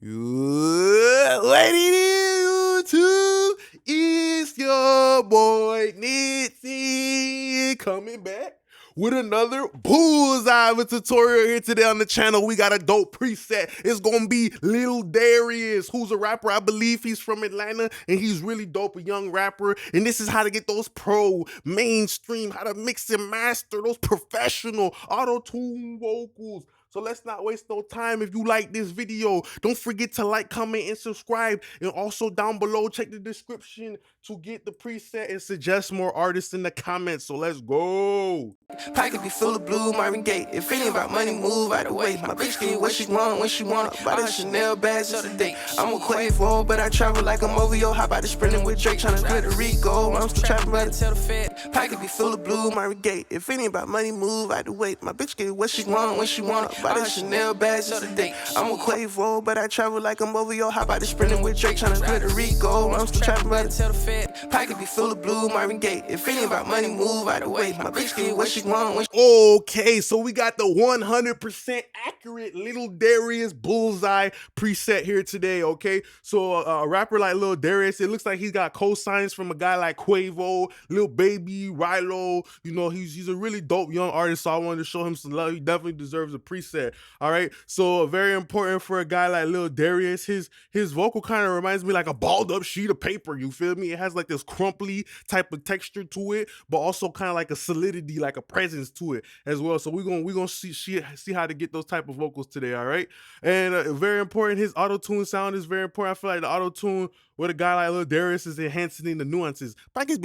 What it is, YouTube? It's your boy Nitzy coming back with another bullseye of a tutorial here today on the channel. We got a dope preset. It's gonna be Lil Darius, who's a rapper. I believe he's from Atlanta, and he's really dope, a young rapper. And this is how to get those pro, mainstream, how to mix and master those professional auto-tune vocals. So let's not waste no time. If you like this video, don't forget to like, comment, and subscribe. And also down below, check the description to get the preset and suggest more artists in the comments. So let's go. Pocket be full of blue, Marvin Gaye. If it ain't about money, move out the way. My bitch get what she want when she want. Buy the Chanel bags of the day. I'm a Quavo, but I travel like I'm OVO. How about the sprinting with Drake, tryna clear the Rico? I'm still trapping by the tell the Fed. Pocket be full of blue, Marvin Gaye. If it ain't about money, move out the way. My bitch get what she want when she want. Buy the Chanel bags of the day. I'm a Quavo, but I travel like I'm OVO. How about the sprinting with Drake, tryna clear the Rico? I'm still trapping by the tell the Fed. Pocket be full of blue, Marvin Gaye. If it ain't about money, move out the way. My bitch get what she want. Okay, so we got the 100% accurate Lil Darius bullseye preset here today, okay? So a rapper like Lil Darius, it looks like he's got cosigns from a guy like Quavo, Lil Baby, Rilo. You know, he's a really dope young artist, so I wanted to show him some love. He definitely deserves a preset, all right? So very important for a guy like Lil Darius, his vocal kind of reminds me like a balled up sheet of paper, you feel me? It has like this crumply type of texture to it, but also kind of like a solidity, like a presence to it as well. So we're gonna see how to get those type of vocals today, all right? And very important, his auto-tune sound is very important. I feel like the auto-tune with a guy like Lil Darius is enhancing the nuances. Like it's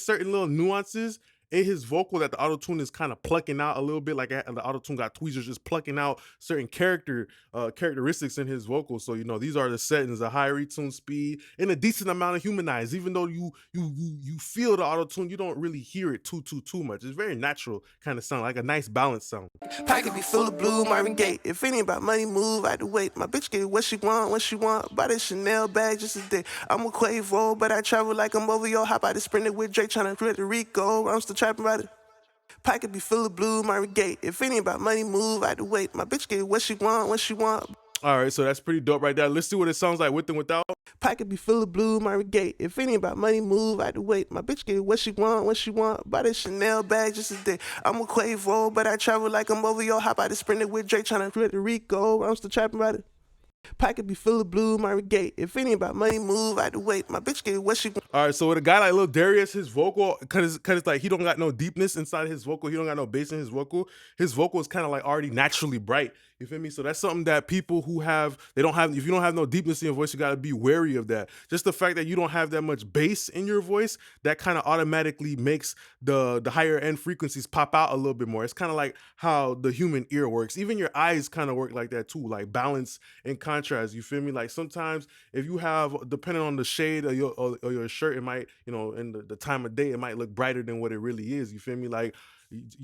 certain little nuances in his vocal that the auto-tune is kind of plucking out a little bit, like the auto-tune got tweezers just plucking out certain characteristics in his vocal. So you know, these are the settings: a high retune speed and a decent amount of humanize. Even though you feel the auto-tune, you don't really hear it too much. It's very natural kind of sound, like a nice balanced sound. Pocket be full of blue, Marvin Gaye. If it ain't about money, move out the way. My bitch get what she want when she want. Buy the Chanel bag just a day. I'm a Quavo, but I travel like I'm OVO. How about the sprinting with Drake, tryna clear the Rico? I'm still trapping by the pocket be full of blue, Marvin Gaye. If it ain't about money, move out the way. My bitch get what she want when she want. All right, so that's pretty dope right there. Let's see what it sounds like with and without. Pocket be full of blue, Marvin Gaye. If it ain't about money, move out the way. My bitch get what she want when she want. Buy the Chanel bag just a day. I'm a Quavo, but I travel like I'm OVO. How about the sprinting with Drake, tryna clear the Rico? I'm still trapping by the pocket be full of blue, Marvin Gaye. If it ain't about money, move out the way. My bitch get what she want. All right, so with a guy like Lil Darius, his vocal, cause it's like he don't got no deepness inside his vocal. He don't got no bass in his vocal. His vocal is kind of like already naturally bright. You feel me? So that's something that people who if you don't have no deepness in your voice, you gotta be wary of that. Just the fact that you don't have that much bass in your voice, that kind of automatically makes the higher end frequencies pop out a little bit more. It's kind of like how the human ear works. Even your eyes kind of work like that too, like balance and contrast. You feel me? Like sometimes if you have, depending on the shade of your shirt, it might, you know, in the time of day, it might look brighter than what it really is. You feel me? Like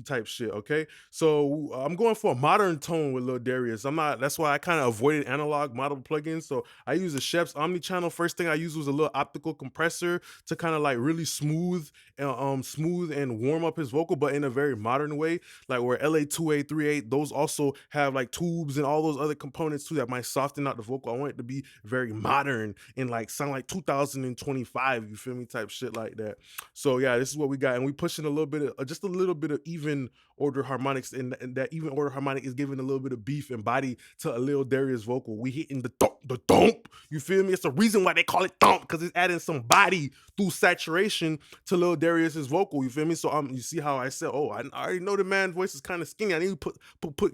type shit. Okay, so I'm going for a modern tone with Lil Darius. That's why I kind of avoided analog model plugins. So I use the Chef's Omni channel. First thing I used was a little optical compressor to kind of like really smooth and warm up his vocal, but in a very modern way, like where LA2A 38, those also have like tubes and all those other components too that might soften out the vocal. I want it to be very modern and like sound like 2025, you feel me, type shit like that. So yeah, this is what we got, and we pushing a little bit of just a little bit of even order harmonics, and that even order harmonic is giving a little bit of beef and body to a Lil Darius vocal. We hitting the thump, you feel me? It's the reason why they call it thump, because it's adding some body through saturation to Lil Darius's vocal, you feel me? So you see how I said, oh, I already know the man's voice is kind of skinny, I need to put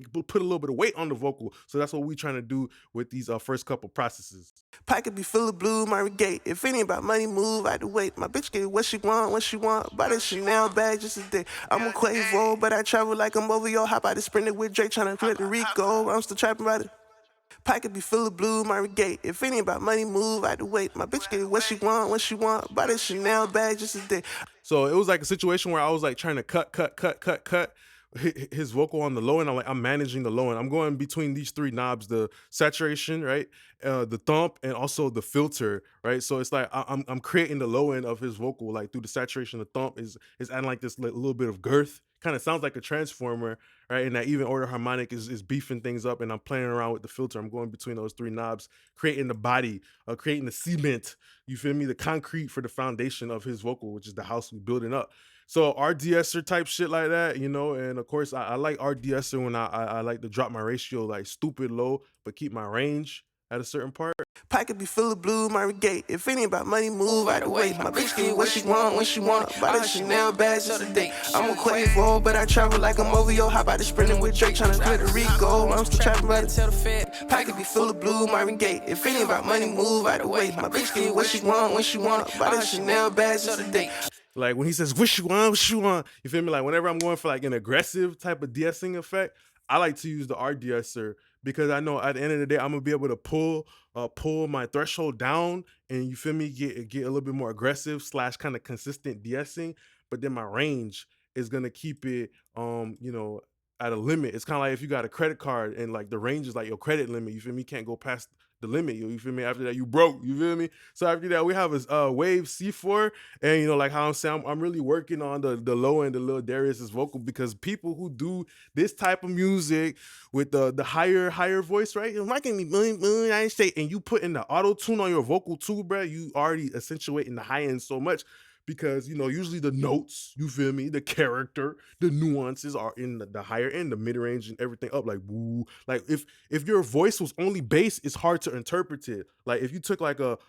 a little bit of weight on the vocal. So that's what we trying to do with these first couple processes. Pocket be full of blue, Marvin Gaye. If it ain't about money, move out the way. My bitch get what she want when she want. Buy the Chanel bag just a day. I'm a Quavo, but I travel like I'm OVO. How about the sprinting with Drake, tryna clear the Rico? I'm still trapping by the pocket be full of blue, Marvin Gaye. If it ain't about money, move out the way. My bitch get what she want when she want. Buy the Chanel bag just a day. So it was like a situation where I was like trying to cut his vocal on the low end. I'm managing the low end. I'm going between these three knobs: the saturation, right, the thump, and also the filter, right? So it's like I'm creating the low end of his vocal, like through the saturation. The thump is adding like this little bit of girth kind of sounds like a transformer, right? And that even order harmonic is beefing things up, and I'm playing around with the filter. I'm going between those three knobs, creating the body, creating the cement. You feel me? The concrete for the foundation of his vocal, which is the house we building up. So RDSer type shit like that, you know, and of course I like RDSer when I like to drop my ratio like stupid low, but keep my range at a certain part. Pocket be full of blue, my regate. If it ain't about money, move out the way. My bitch get what she want when she want. Buy the Chanel bags just a day. I'm a Quavo, but I travel like I'm over yo. Hop out the sprinting with Drake, tryna clear the Rico. I'm still trapping by the tell the Fed. Pocket be full of blue, my regate. If it ain't about money, move out the way. My bitch get what she want when she want. Buy the Chanel bags just a day. Like when he says "wish you on, wish you on," you feel me? Like whenever I'm going for like an aggressive type of de-essing effect, I like to use the RDSer because I know at the end of the day I'm gonna be able to pull my threshold down, and you feel me, get a little bit more aggressive slash kind of consistent de-essing, but then my range is gonna keep it you know, at a limit. It's kind of like if you got a credit card and like the range is like your credit limit, you feel me? You can't go past the limit. You feel me? After that, you broke. You feel me? So after that, we have a Wave C4, and you know, like how I'm saying, I'm really working on the low end of Lil Darius's vocal, because people who do this type of music with the higher voice, right? You're making me I ain't say, and you put in the auto tune on your vocal too, bro. You already accentuating the high end so much, because you know usually the notes, you feel me, the character, the nuances are in the higher end, the mid range, and everything up like woo. Like if your voice was only bass, it's hard to interpret it. Like if you took like a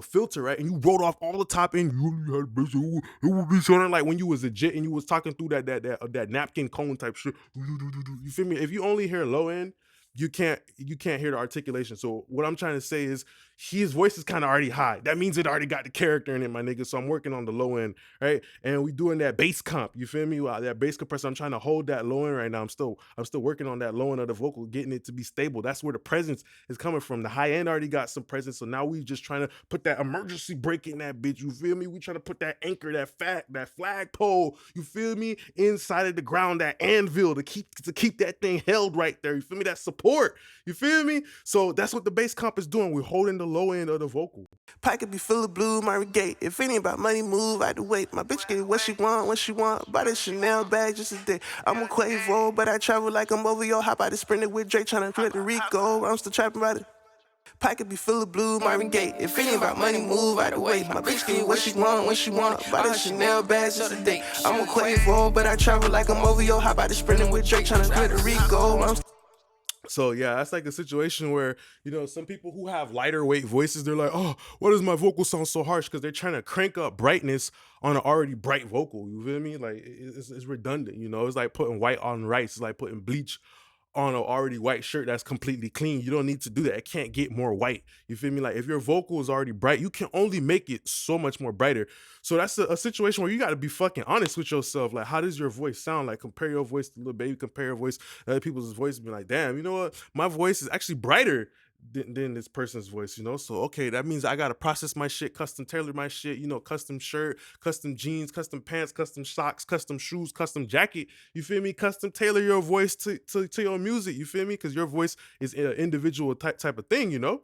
filter, right, and you wrote off all the top end, you only had bass, it would be sounding like when you was a jit and you was talking through that napkin cone type shit. You feel me? If you only hear low end, you can't hear the articulation. So what I'm trying to say is his voice is kind of already high. That means it already got the character in it, my nigga. So I'm working on the low end, right? And we doing that bass comp. You feel me? That bass compressor. I'm trying to hold that low end right now. I'm still working on that low end of the vocal, getting it to be stable. That's where the presence is coming from. The high end already got some presence. So now we just trying to put that emergency brake in that bitch. You feel me? We trying to put that anchor, that flagpole. You feel me? Inside of the ground, that anvil to keep that thing held right there. You feel me? That support. You feel me? So that's what the bass comp is doing. We're holding the low end of the vocal. Pocket be full of blue, my regate. If it ain't about money, move out the way. My bitch get what she want when she want. Buy the Chanel bag just a day. I'm a Quavo, but I travel like I'm over yo. Hop out the sprinting with Drake, tryna clear the Rico. I'm still trapping by the pocket be full of blue, Marvin Gaye. If it ain't about money, move out the way. My bitch get what she want when she want. Buy the Chanel bags just a day. I'm a Quavo, but I travel like I'm over yo. Hop out the sprinting with Drake, tryna clear the Rico. So yeah, that's like a situation where, you know, some people who have lighter weight voices, they're like, oh, why does my vocal sound so harsh? Because they're trying to crank up brightness on an already bright vocal. You feel me? Like it's redundant. You know, it's like putting white on rice. It's like putting bleach on an already white shirt that's completely clean. You don't need to do that. It can't get more white. You feel me? Like if your vocal is already bright, you can only make it so much more brighter. So that's a situation where you got to be fucking honest with yourself. Like, how does your voice sound? Like, compare your voice to Lil Baby, compare your voice to other people's voice, and be like, damn, you know what? My voice is actually brighter than this person's voice, you know? So, okay, that means I got to process my shit, custom tailor my shit, you know, custom shirt, custom jeans, custom pants, custom socks, custom shoes, custom jacket. You feel me? Custom tailor your voice to your music. You feel me? Because your voice is an individual type of thing, you know?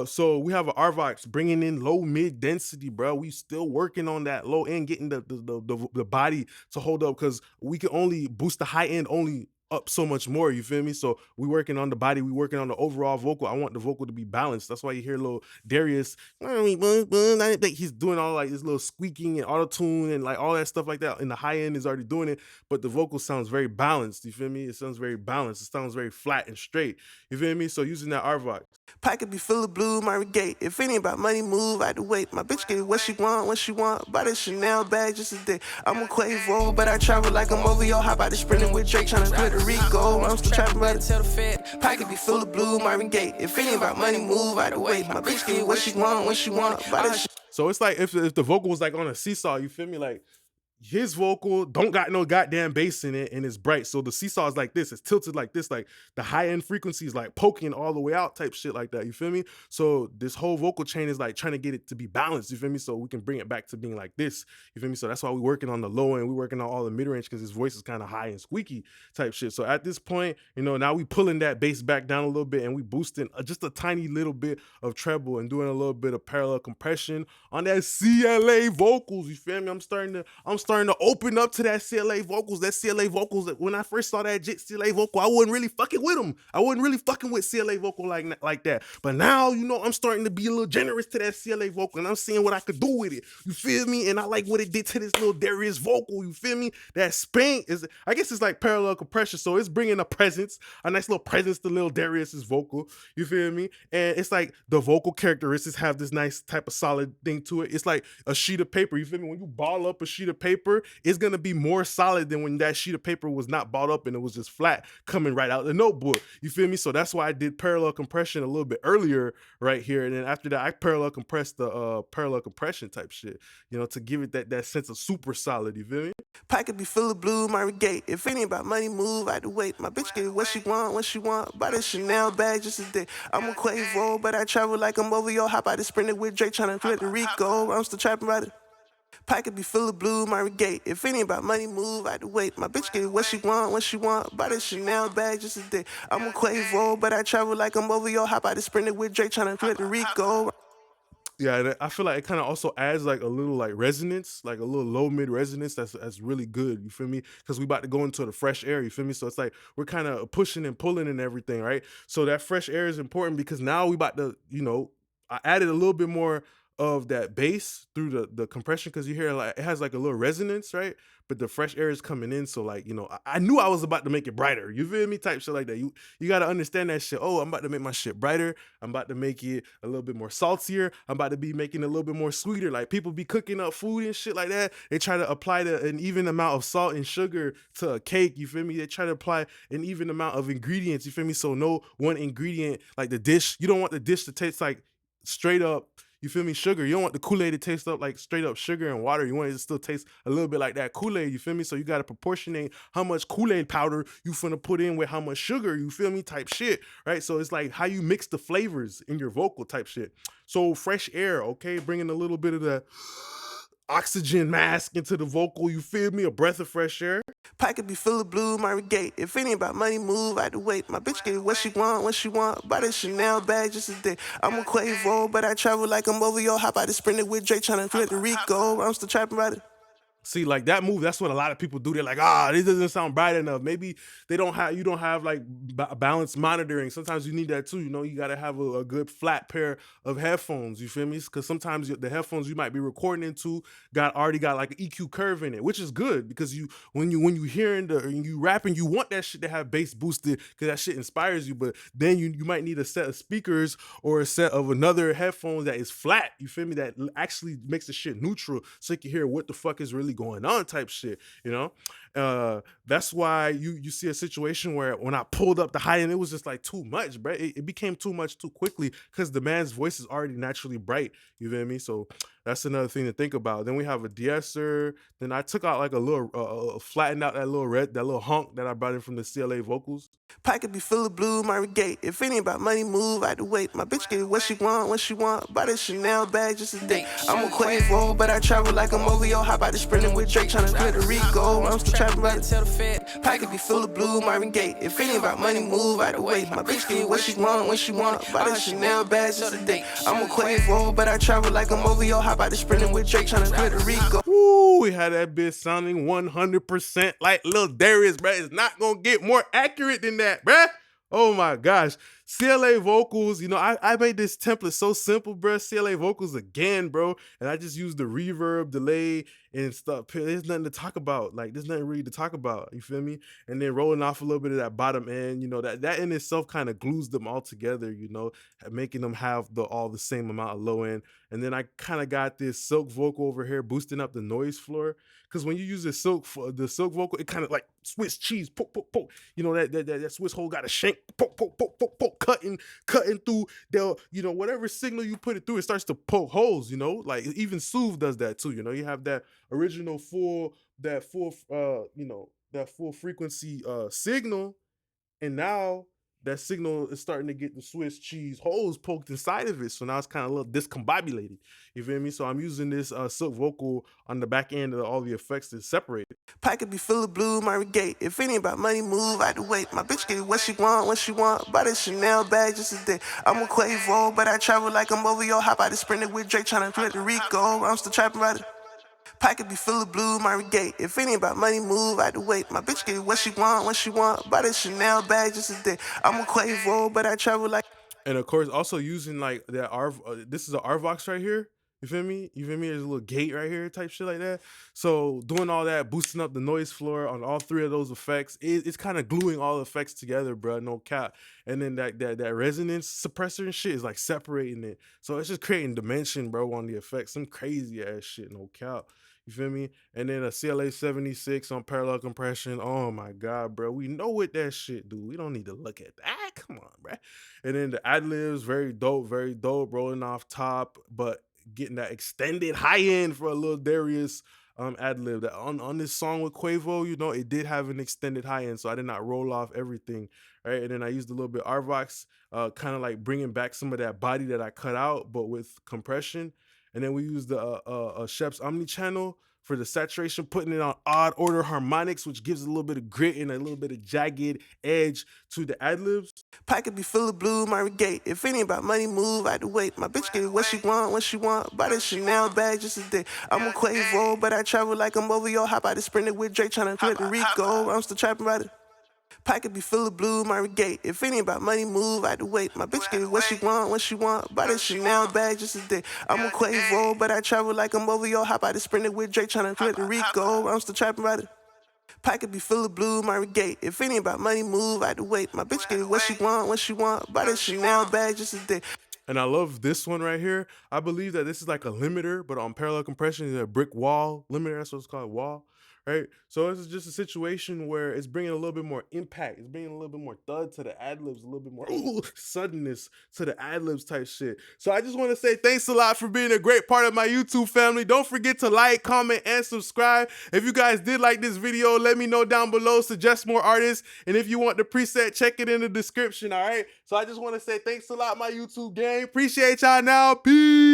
So we have an RVox bringing in low mid density, bro. We still working on that low end, getting the body to hold up, because we can only boost the high end only up so much more. You feel me? So we working on the body, we working on the overall vocal. I want the vocal to be balanced. That's why you hear little Darius, he's doing all like this little squeaking and auto-tune and like all that stuff like that. And the high end is already doing it, but the vocal sounds very balanced. You feel me? It sounds very balanced. It sounds very flat and straight. You feel me? So using that RVox. Pocket be full of blue, my regate. If it ain't about money, move out the way. My bitch get what she want when she want. Buy the Chanel bag just a day. I'm a Quavo, but I travel like I'm over yo. Hop out the sprinting with Drake, tryna clear the Rico. I'm still trapping by the tell the Fed. Pocket be full of blue, my regate. If it ain't about money, move out the way. My bitch get what she want when she want. Buy the So it's like if the vocal was like on a seesaw, you feel me? Like his vocal don't got no goddamn bass in it and it's bright. So the seesaw is like this, it's tilted like this, like the high end frequency is like poking all the way out type shit like that. You feel me? So this whole vocal chain is like trying to get it to be balanced. You feel me? So we can bring it back to being like this. You feel me? So that's why we're working on the low end. We're working on all the mid range because his voice is kind of high and squeaky type shit. So at this point, you know, now we pulling that bass back down a little bit and we boosting just a tiny little bit of treble and doing a little bit of parallel compression on that CLA vocals. You feel me? I'm starting starting to open up to that CLA vocals. That CLA vocals, when I first saw that CLA vocal, I wasn't really fucking with them. I wasn't really fucking with CLA vocal like that. But now, you know, I'm starting to be a little generous to that CLA vocal, and I'm seeing what I could do with it. You feel me? And I like what it did to this little Darius vocal. You feel me? That spank is, I guess it's like parallel compression, so it's bringing a presence, a nice little presence to little Darius's vocal. You feel me? And it's like the vocal characteristics have this nice type of solid thing to it. It's like a sheet of paper. You feel me? When you ball up a sheet of paper, it's gonna be more solid than when that sheet of paper was not balled up and it was just flat coming right out the notebook. You feel me? So that's why I did parallel compression a little bit earlier right here. And then after that, I parallel compressed the parallel compression type shit, you know, to give it that sense of super solid. You feel me? Pocket be full of blue, my regate. If any about money, move out the way. My bitch get what she want, when she want. Buy this Chanel bag just a day. I'm a Quavo, but I travel like I'm over yo. Hop out the sprinter with Drake, tryna flip the Rico. I'm still trapping about it. Pocket be full of blue, my regate. If any about money, move out the way. My bitch get what she want, when she want. Buy this Chanel bag just a day. I'm a Quavo, but I travel like I'm over yo. Hop out the sprinter with Drake, tryna flip the Rico. Yeah, and I feel like it kind of also adds like a little like resonance, like a little low mid resonance that's really good. You feel me? Because we about to go into the fresh air. You feel me? So it's like we're kind of pushing and pulling and everything, right? So that fresh air is important because now we about to, you know, I added a little bit more of that bass through the compression because you hear like it has like a little resonance, right? But the fresh air is coming in, so like, you know, I knew I was about to make it brighter. You feel me? Type shit like that. You got to understand that shit. Oh, I'm about to make my shit brighter. I'm about to make it a little bit more saltier. I'm about to be making it a little bit more sweeter. Like people be cooking up food and shit like that. They try to apply an even amount of salt and sugar to a cake. You feel me? They try to apply an even amount of ingredients. You feel me? So no one ingredient, like the dish. You don't want the dish to taste like straight up, you feel me, sugar. You don't want the Kool-Aid to taste up like straight up sugar and water. You want it to still taste a little bit like that Kool-Aid, you feel me? So you got to proportionate how much Kool-Aid powder you finna put in with how much sugar, you feel me, type shit, right? So it's like how you mix the flavors in your vocal type shit. So fresh air, okay, bringing a little bit of the oxygen mask into the vocal, you feel me, a breath of fresh air. Pocket be full of blue, my regate. If any about money, move out the way. My bitch get what she want, when she want. Buy this Chanel bag just a day. I'm a Quavo, but I travel like I'm over yo. Hop out the sprinter with Drake, tryna flip the Rico. I'm still trapping about it. See, like that move, that's what a lot of people do. They're like, this doesn't sound bright enough. Maybe you don't have like balanced monitoring. Sometimes you need that too. You know, you got to have a good flat pair of headphones. You feel me? Because sometimes the headphones you might be recording into already got like an EQ curve in it, which is good because when you hearing you rapping, you want that shit to have bass boosted because that shit inspires you. But then you might need a set of speakers or a set of another headphones that is flat. You feel me? That actually makes the shit neutral so you can hear what the fuck is really going on type shit, you know. That's why you see a situation where when I pulled up the high end, it was just like too much, bro. It became too much too quickly because the man's voice is already naturally bright. You feel me? So that's another thing to think about. Then we have a de-esser. Then I took out like a little flattened out that little honk that I brought in from the CLA vocals. Pocket be full of blue, my regate. If any about money, move out the way. My bitch get what she want, when she want. Buy this Chanel bag just a day. I'm a Quavo, but I travel like I'm over yo. Hop out the sprinter with Drake, tryna flip the Rico. I'm still trapping about it. Pocket be full of blue, my regate. If any about money, move out the way. My bitch get what she want, when she want. Buy this Chanel bag just a day. I'm a Quavo, but I travel like I'm over yo. Hop out the sprinter with Drake, tryna flip the Rico. Woo, we had that bitch sounding 100% like Lil Darius, bruh. It's not gonna get more accurate than that, bruh. Oh my gosh. CLA vocals, you know, I made this template so simple, bro. CLA vocals again, bro. And I just used the reverb, delay, and stuff. There's nothing to talk about. Like, there's nothing really to talk about. You feel me? And then rolling off a little bit of that bottom end, you know, that in itself kind of glues them all together, you know, making them have all the same amount of low end. And then I kind of got this silk vocal over here boosting up the noise floor. Because when you use the silk vocal, it kind of like Swiss cheese, poke, poke, poke. You know, that Swiss hole got a shank, poke, poke, poke, poke, poke, cutting through the, you know, whatever signal you put it through, it starts to poke holes, you know, like even Soothe does that too. You know, you have that original full frequency signal, and now that signal is starting to get the Swiss cheese holes poked inside of it. So now it's kind of a little discombobulated. You feel me? So I'm using this silk vocal on the back end of all the effects to separate it. Pocket be full of blue, my regate. If any about money, move out the way. My bitch get what she want, when she want. Buy this Chanel bag just a day. I'm a Quavo, but I travel like I'm over yo. Hop out the sprinter with Drake, tryna flip the Rico. I'm still trapping about it. Pocket be full of blue, my regate. If it ain't about money, move out the way. My bitch get what she want, when she want. Buy the Chanel bag just a day. I'm a Quavo, but I travel like. And of course, also using like that this is a RVOX right here. You feel me? You feel me? There's a little gate right here, type shit like that. So doing all that, boosting up the noise floor on all three of those effects, it's kind of gluing all the effects together, bro. No cap. And then that resonance suppressor and shit is like separating it. So it's just creating dimension, bro, on the effects. Some crazy ass shit, no cap. You feel me? And then a CLA 76 on parallel compression. Oh my god, bro. We know what that shit do. We don't need to look at that. Come on, bro. And then the ad libs, very dope, rolling off top, but getting that extended high end for a little Darius ad lib. That on this song with Quavo, you know, it did have an extended high end, so I did not roll off everything, right? And then I used a little bit RVOX, kind of like bringing back some of that body that I cut out, but with compression. And then we used the Shep's Omni channel for the saturation, putting it on odd order harmonics, which gives a little bit of grit and a little bit of jagged edge to the ad libs. Pocket be full of blue, my regate. If it ain't about money, move out the way. My bitch get what she want, when she want. Buy the Chanel bag just a day. I'm a Quavo, but I travel like I'm over your hop out the sprinter with Drake tryna flip the Rico. I'm still trapping about it. Pocket be full of blue, my regate. If it ain't about money, move out the way. My bitch get what she want, when she want. Buy the Chanel bag just a day. I'm a Quavo, but I travel like I'm over your hop out the sprinter with Drake tryna flip the Rico. I'm still trapping about it. Pocket be full of blue, my regate. If it ain't about money, move out the way. My bitch get what she want, when she want. Buy the Chanel bag just a day. And I love this one right here. I believe that this is like a limiter, but on parallel compression, is a brick wall limiter. That's what it's called, wall, right? So this is just a situation where it's bringing a little bit more impact. It's bringing a little bit more thud to the ad libs, a little bit more suddenness to the ad libs type shit. So I just want to say thanks a lot for being a great part of my YouTube family. Don't forget to like, comment, and subscribe. If you guys did like this video, let me know down below. Suggest more artists. And if you want the preset, check it in the description, all right? So I just want to say thanks a lot, my YouTube gang. Appreciate y'all now. Peace.